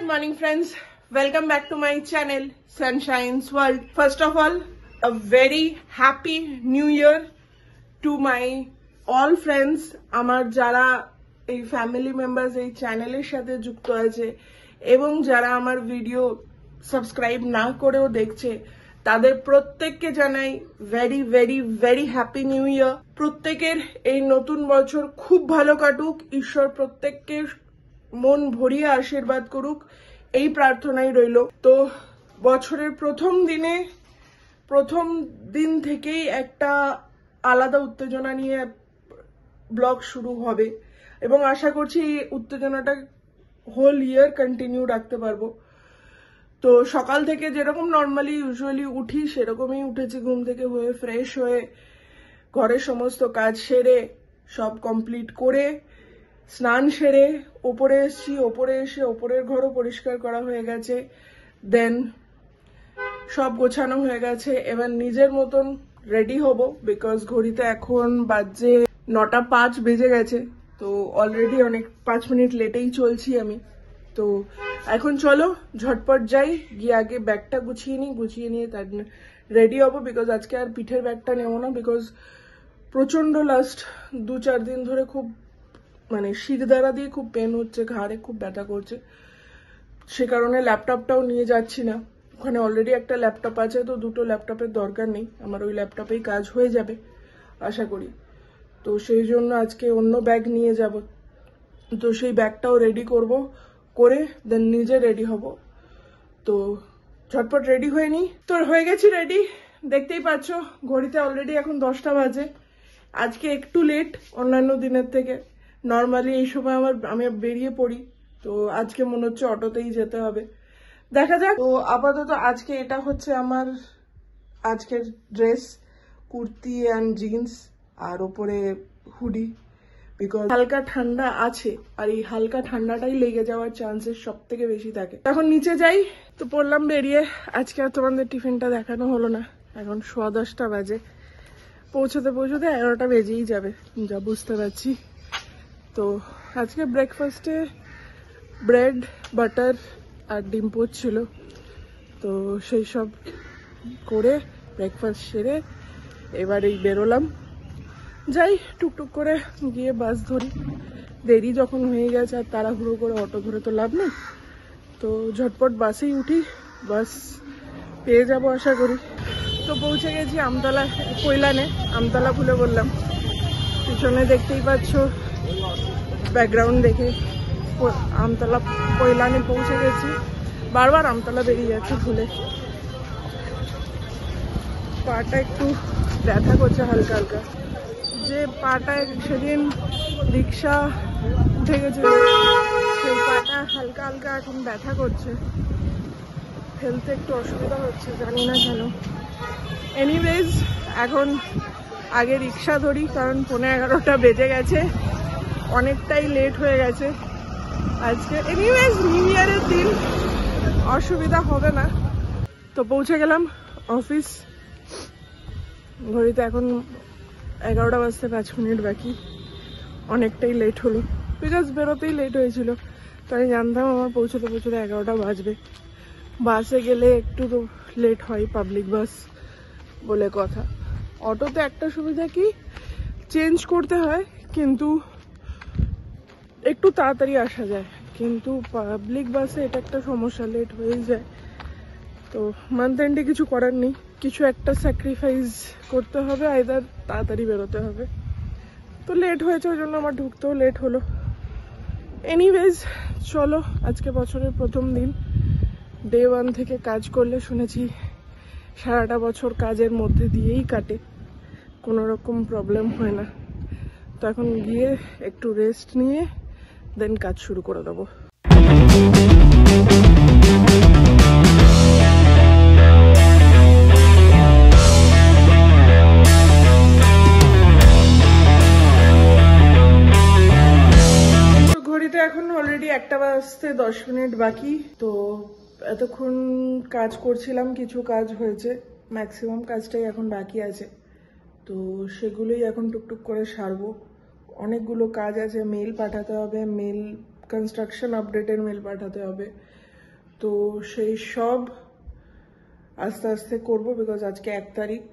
morning friends, welcome back to my channel Sunshine's World. First of all, a very happy new year to my all friends. আমার যারা এই family members এই চ্যানেলের সাথে যুক্ত আছে এবং যারা আমার ভিডিও সাবস্ক্রাইব না করেও দেখছে তাদের প্রত্যেককে জানাই very very very happy new year. প্রত্যেকের এই নতুন বছর খুব ভালো কাটুক, ঈশ্বর প্রত্যেককে মন ভরিয়ে আশীর্বাদ করুক, এই প্রার্থনাই রইল। তো বছরের প্রথম দিন থেকেই একটা আলাদা উত্তেজনা নিয়ে ব্লগ শুরু হবে এবং আশা করছি এই উত্তেজনাটা হোল ইয়ার কন্টিনিউ রাখতে পারবো। তো সকাল থেকে যেরকম নর্মালি ইউজুয়ালি উঠি সেরকমই উঠেছি, ঘুম থেকে হয়ে ফ্রেশ হয়ে ঘরের সমস্ত কাজ সেরে সব কমপ্লিট করে স্নান সেরে ওপরে এসছি। ওপরে এসে ওপরের ঘরও পরিষ্কার করা হয়ে গেছে, দেন সব গোছানো হয়ে গেছে। এবার নিজের মতন রেডি হব, বিকজ ঘড়িতে এখন বাজে 9:05 বেজে গেছে। তো অলরেডি অনেক 5 মিনিট লেটেই চলছি আমি। তো এখন চলো ঝটপট যাই, গিয়ে আগে ব্যাগটা গুছিয়ে নিয়ে তার রেডি হব, বিকজ আজকে আর পিঠের ব্যাগটা নেবো না, বিকজ প্রচন্ড লাস্ট 2-4 দিন ধরে খুব শিরদাঁড়া দিয়ে খুব পেন হচ্ছে, ঘাড়ে খুব ব্যথা করছে, সে কারণে ল্যাপটপটাও নিয়ে যাচ্ছি না। ওখানে অলরেডি একটা ল্যাপটপ আছে, তো দুটো ল্যাপটপের দরকার নেই, আমার ওই ল্যাপটপেই কাজ হয়ে যাবে আশা করি। তো সেই জন্য আজকে অন্য ব্যাগ নিয়ে যাব। তো সেই ব্যাগটাও রেডি করে দেন নিজে রেডি হব। তো ঝটপট রেডি হয়ে নিই। তো হয়ে গেছি রেডি, দেখতেই পাচ্ছ ঘড়িতে অলরেডি এখন 10টা বাজে। আজকে একটু লেট অন্যান্য দিনের থেকে। নর্মালি এই সময় আমি বেরিয়ে পড়ি, তো আজকে মনে হচ্ছে অটোতেই যেতে হবে, দেখা যাক। তো আপাতত আজকে এটা হচ্ছে আমার আজকের ড্রেস, কুর্তি অ্যান্ড জিন্স আর ওপরে হুডি, বিকজ হালকা ঠান্ডা আছে আর এই হালকা ঠান্ডাটাই লেগে যাওয়ার চান্সেস সব থেকে বেশি থাকে। এখন নিচে যাই। তো পড়লাম বেরিয়ে। আজকে আর তোমাদের টিফিনটা দেখানো হলো না, এখন 10:15 বাজে, পৌঁছতে 11টা বেজেই যাবে যা বুঝতে পারছি। তো আজকে ব্রেকফাস্টে ব্রেড, বাটার আর ডিম পোচ ছিল, তো সেই সব করে ব্রেকফাস্ট সেরে এবার এই বেরোলাম। যাই টুকটুক করে গিয়ে বাস ধরি, দেরি যখন হয়ে গেছে আর তাড়াহুড়ো করে অটো ধরে তো লাভ নেই, তো ঝটপট বাসেই উঠি, বাস পেয়ে যাবো আশা করি। তো পৌঁছে গেছি আমতলা, কৈলানে, আমতলা ভুলে বললাম। পিছনে দেখতেই পাচ্ছ ব্যাকগ্রাউন্ড দেখে আমতলা কৈলানে পৌঁছে গেছি। বারবার আমতলা বেরিয়ে যাচ্ছে ভুলে। পাটা একটু ব্যথা করছে হালকা হালকা, যে পাটা সেদিন রিক্সা উঠে গেছে সেই পাটা হালকা হালকা এখন ব্যথা করছে, ফেলতে একটু অসুবিধা হচ্ছে, জানি না কেন। এনিওয়েজ এখন আগে রিক্সা ধরি, কারণ 11:15 বেজে গেছে, অনেকটাই লেট হয়ে গেছে আজকে। এনিওয়েজ নিউ ইয়ারের দিন, অসুবিধা হবে না। তো পৌঁছে গেলাম অফিস, ঘড়িতে এখন 11টা বাজতে 5 মিনিট বাকি, অনেকটাই লেট হলো, বিকজ বেরোতেই লেট হয়েছিল। তো আমি জানতাম আমার পৌঁছতে 11টা বাজবে। বাসে গেলে একটু তো লেট হয়, পাবলিক বাস বলে কথা। অটোতে একটা সুবিধা কি, চেঞ্জ করতে হয় কিন্তু একটু তাড়াতাড়ি আসা যায়, কিন্তু পাবলিক বাসে এটা একটা সমস্যা, লেট হয়ে যায়। তো মান্থ এন্ডে কিছু করার নেই, কিছু একটা স্যাক্রিফাইস করতে হবে, আইদার তাড়াতাড়ি বেরোতে হবে। তো লেট হয়েছে, ওই জন্য আমার ঢুকতেও লেট হলো। এনিওয়েজ চলো, আজকে বছরের প্রথম দিন, ডে 1 থেকে কাজ করলে শুনেছি সারাটা বছর কাজের মধ্যে দিয়েই কাটে, কোনো রকম প্রবলেম হয় না। তো এখন গিয়ে একটু রেস্ট নিয়ে দেন কাজ শুরু করে দেবো। ঘড়িতে এখন অলরেডি 1টা বাজতে 10 মিনিট বাকি। তো এতক্ষণ কাজ করছিলাম, কিছু কাজ হয়েছে, ম্যাক্সিমাম কাজটাই এখন বাকি আছে, তো সেগুলোই এখন টুকটুক করে সারবো। অনেকগুলো কাজ আছে, মেল পাঠাতে হবে, মেল কনস্ট্রাকশন আপডেটের মেল পাঠাতে হবে, তো সেই সব আস্তে আস্তে করবো, বিকজ আজকে 1 তারিখ।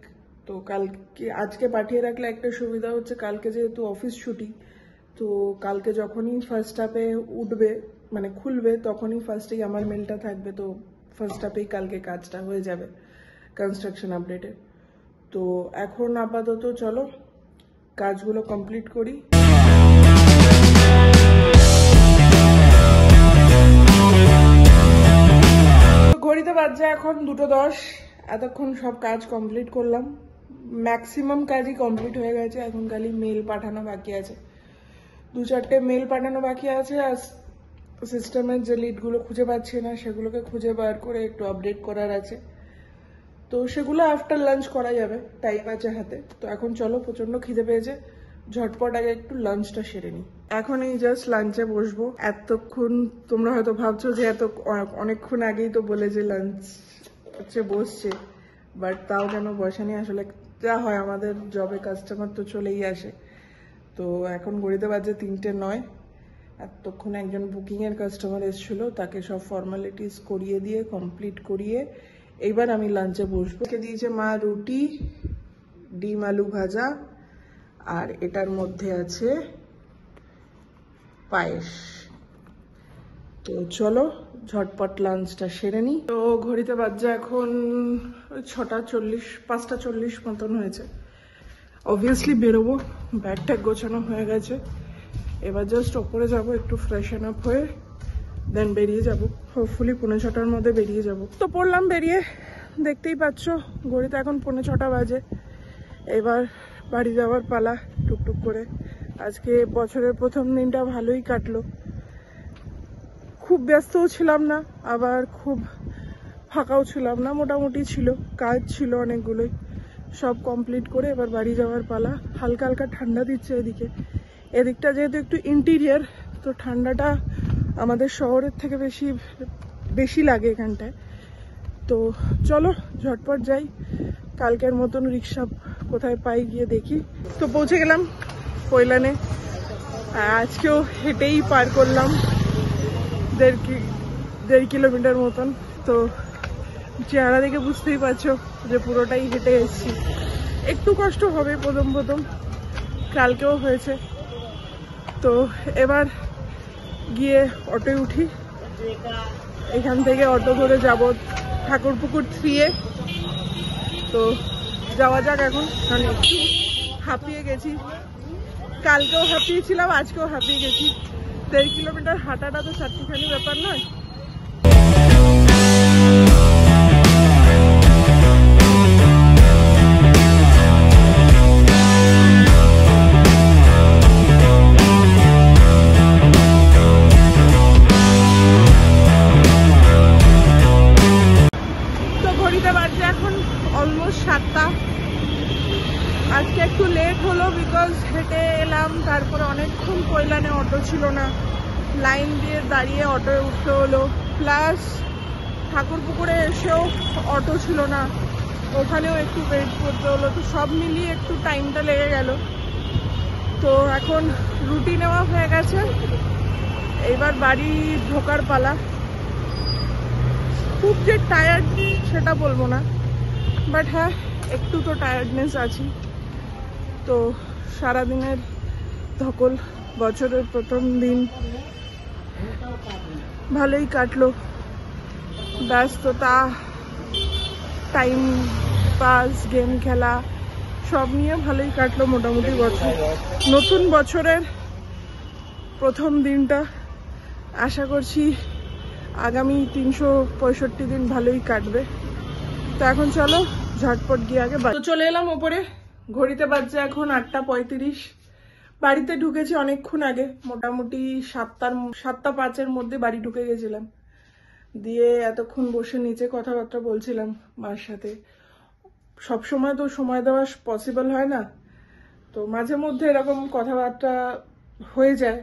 তো কালকে আজকে পাঠিয়ে রাখলে একটা সুবিধা হচ্ছে, কালকে যেহেতু অফিস ছুটি, তো কালকে যখনই ফার্স্ট হাফে উঠবে মানে খুলবে তখনই ফার্স্টেই আমার মেলটা থাকবে। তো ফার্স্ট হাফেই কালকে কাজটা হয়ে যাবে কনস্ট্রাকশন আপডেটে। তো এখন আপাতত চলো কাজগুলো কমপ্লিট করি। ঘড়িতে বাজছে এখন 2:10। এতক্ষণ সব কাজ কমপ্লিট করলাম, ম্যাক্সিমাম কাজই কমপ্লিট হয়ে গেছে। এখন খালি মেল পাঠানো বাকি আছে, 2-4টে মেল পাঠানো বাকি আছে। আর সিস্টেমের যে লিডগুলো খুঁজে পাচ্ছি না সেগুলোকে খুঁজে বার করে একটু আপডেট করার আছে। তো সেগুলো আফটার লাঞ্চ করা যাবে, টাইম আছে হাতে। তো এখন চলো, প্রচন্ড খিদে পেয়েছে, ঝটপট আগে একটু লাঞ্চটা সেরে নিই। এখন এই জাস্ট লাঞ্চে বসবো। এতক্ষণ তোমরা হয়তো ভাবছো যে অনেকক্ষণ আগেই তো বলে যে লাঞ্চ হচ্ছে বসছে, বাট তাও কেন বসেনি। আসলে যা হয় আমাদের জবে, কাস্টমার তো চলেই আসে। তো এখন ঘড়িতে বাজে 3:09। এতক্ষণ একজন বুকিংয়ের কাস্টমার এসেছিল, তাকে সব ফর্মালিটিস করিয়ে দিয়ে কমপ্লিট করিয়ে এইবার আমি লাঞ্চে বসবো। দিয়েছে মা রুটি, ডিম আলু ভাজা, আর এটার মধ্যে আছে পায়েস। তো চলো ঝটপট লাঞ্চটা সেরে নিই। তো ঘড়িতে বাজছে এখন 6:40, 5:40 মতন হয়েছে। অবভিয়াসলি বেরোবো, ব্যাগ ট্যাগ গোছানো হয়ে গেছে। এবার জাস্ট ওপরে যাবো, একটু ফ্রেশন আপ হয়ে দেন বেরিয়ে যাব। হোপফুলি 5:45-র মধ্যে বেরিয়ে যাব। তো পড়লাম বেরিয়ে, দেখতেই পাচ্ছ ঘড়িতে এখন 5:45 বাজে। এবার বাড়ি যাওয়ার পালা টুকটুক করে। আজকে বছরের প্রথম দিনটা ভালোই কাটলো, খুব ব্যস্তও ছিলাম না, আবার খুব ফাঁকাও ছিলাম না, মোটামুটি ছিল। কাজ ছিল অনেকগুলোই, সব কমপ্লিট করে এবার বাড়ি যাওয়ার পালা। হালকা হালকা ঠান্ডা দিচ্ছে এদিকটা যেহেতু একটু ইন্টিরিয়ার, তো ঠান্ডাটা আমাদের শহরের থেকে বেশি লাগে এখানটায়। তো চলো ঝটপট যাই, কালকের মতন রিক্সা কোথায় পাই গিয়ে দেখি। তো পৌঁছে গেলাম পৈলানে। আজকেও হেঁটেই পার করলাম 1.5 কিলোমিটার মতন। তো চেহারা দেখে বুঝতেই পারছো যে পুরোটাই হেঁটে এসেছি। একটু কষ্ট হবে প্রথম, কালকেও হয়েছে। তো এবার গিয়ে অটোয় উঠি, এখান থেকে অটো ধরে যাব ঠাকুরপুকুর 3-এ। তো যাওয়া যাক এখন, কারণ একটু হাঁপিয়ে গেছি। কালকেও হাঁপিয়েছিলাম, আজকেও হাঁপিয়ে গেছি। 1.5 কিলোমিটার হাঁটাটা তো চারটিখানি ব্যাপার নয়। আজকে একটু লেট হলো বিকজ হেঁটে এলাম, তারপরে অনেকক্ষণ পৈলানে অটো ছিল না, লাইন দিয়ে দাঁড়িয়ে অটোয় উঠতে হলো। প্লাস ঠাকুরপুকুরে এসেও অটো ছিল না, ওখানেও একটু ওয়েট করতে হলো। তো সব মিলিয়ে একটু টাইমটা লেগে গেল। তো এখন রুটি নেওয়া হয়ে গেছে, এইবার বাড়ি ঢোকার পালা। খুব যে টায়ার্ড সেটা বলবো না, বাট হ্যাঁ একটু তো টায়ার্ডনেস আছে। তো সারাদিনের ধকল, বছরের প্রথম দিন ভালোই কাটলো। ব্যস্ততা, টাইম পাস, গেম খেলা সব নিয়ে ভালোই কাটলো মোটামুটি বছর। নতুন বছরের প্রথম দিনটা, আশা করছি আগামী 365 দিন ভালোই কাটবে। তো এখন চলো ঝটপট গিয়ে আগে তো চলে এলাম ওপরে। ঘড়িতে বাজছে এখন 8:35। বাড়িতে ঢুকেছি অনেকক্ষণ আগে, মোটামুটি 7:05-এর মধ্যে বাড়ি ঢুকে গেছিলাম। দিয়ে এতক্ষণ বসে নিচে কথাবার্তা বলছিলাম মার সাথে। সবসময় তো সময় দেওয়া পসিবল হয় না, তো মাঝে মধ্যে এরকম কথাবার্তা হয়ে যায়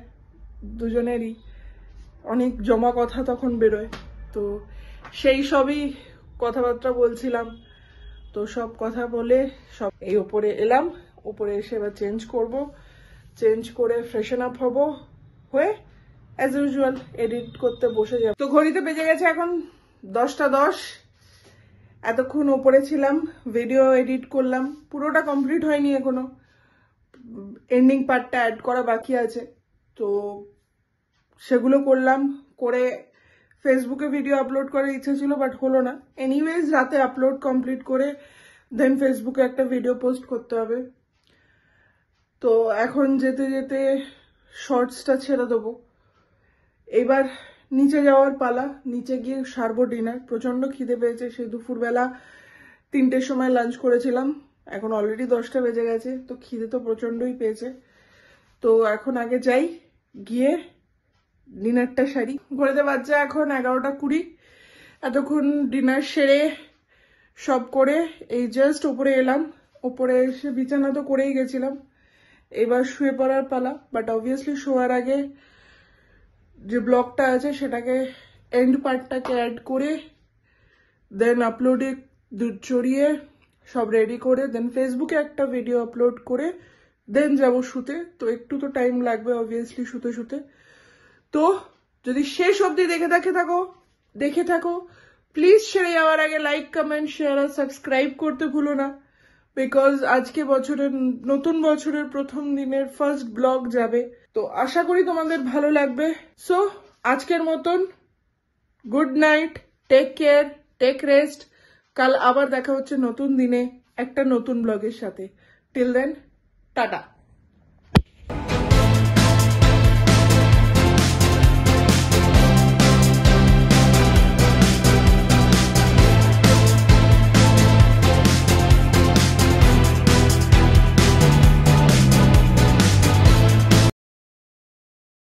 দুজনেরই, অনেক জমা কথা তখন বেরোয়। তো সেই সবই কথাবার্তা বলছিলাম। তো সব কথা বলে সব এই ওপরে এলাম। ওপরে এসে এবার চেঞ্জ করব, চেঞ্জ করে ফ্রেশন আপ হব, হয়ে অ্যাজ ইউজুয়াল এডিট করতে বসে যাব। তো ঘড়িতে বেজে গেছে এখন 10:10। এতক্ষণ ওপরে ছিলাম, ভিডিও এডিট করলাম, পুরোটা কমপ্লিট হয়নি এখনো, এন্ডিং পার্টটা অ্যাড করা বাকি আছে। তো সেগুলো করলাম, করে ফেসবুকে ভিডিও আপলোড করার ইচ্ছা ছিল বাট হলো না। এনিওয়েজ রাতে আপলোড কমপ্লিট করে দেন ফেসবুকে একটা ভিডিও পোস্ট করতে হবে। তো এখন যেতে যেতে শর্টসটা ছেড়ে দেবো। এবার নিচে যাওয়ার পালা, নিচে গিয়ে সারবো ডিনার। প্রচন্ড খিদে পেয়েছে, সেই দুপুরবেলা 3টের সময় লাঞ্চ করেছিলাম, এখন অলরেডি 10টা বেজে গেছে। তো খিদে তো প্রচন্ডই পেয়েছে। তো এখন আগে যাই, গিয়ে ডিনারটা সারি। ঘড়িতে বাজছে এখন 11:20। এতক্ষণ ডিনার সেরে সব করে এই জাস্ট ওপরে এলাম। ওপরে এসে বিছানা তো করেই গেছিলাম, এবার শুয়ে পড়ার পালা। বাট অবভিয়াসলি শোয়ার আগে যে ব্লগটা আছে সেটাকে এন্ড পার্টটাকে অ্যাড করে দেন আপলোডে দুধ চড়িয়ে সব রেডি করে দেন ফেসবুকে একটা ভিডিও আপলোড করে দেন যাব শুতে। তো একটু তো টাইম লাগবে অবভিয়াসলি শুতে শুতে। তো যদি শেষ অবধি দেখে থাকো প্লিজ ছেড়ে যাওয়ার আগে লাইক, কমেন্ট, শেয়ার আর সাবস্ক্রাইব করতে ভুলো না, বিকজ আজকে নতুন বছরের প্রথম দিনের ফার্স্ট ব্লগ যাবে। তো আশা করি তোমাদের ভালো লাগবে। সো আজকের মতন good night, take care, take rest. কাল আবার দেখা হচ্ছে নতুন দিনে একটা নতুন ব্লগের সাথে। Till then tata.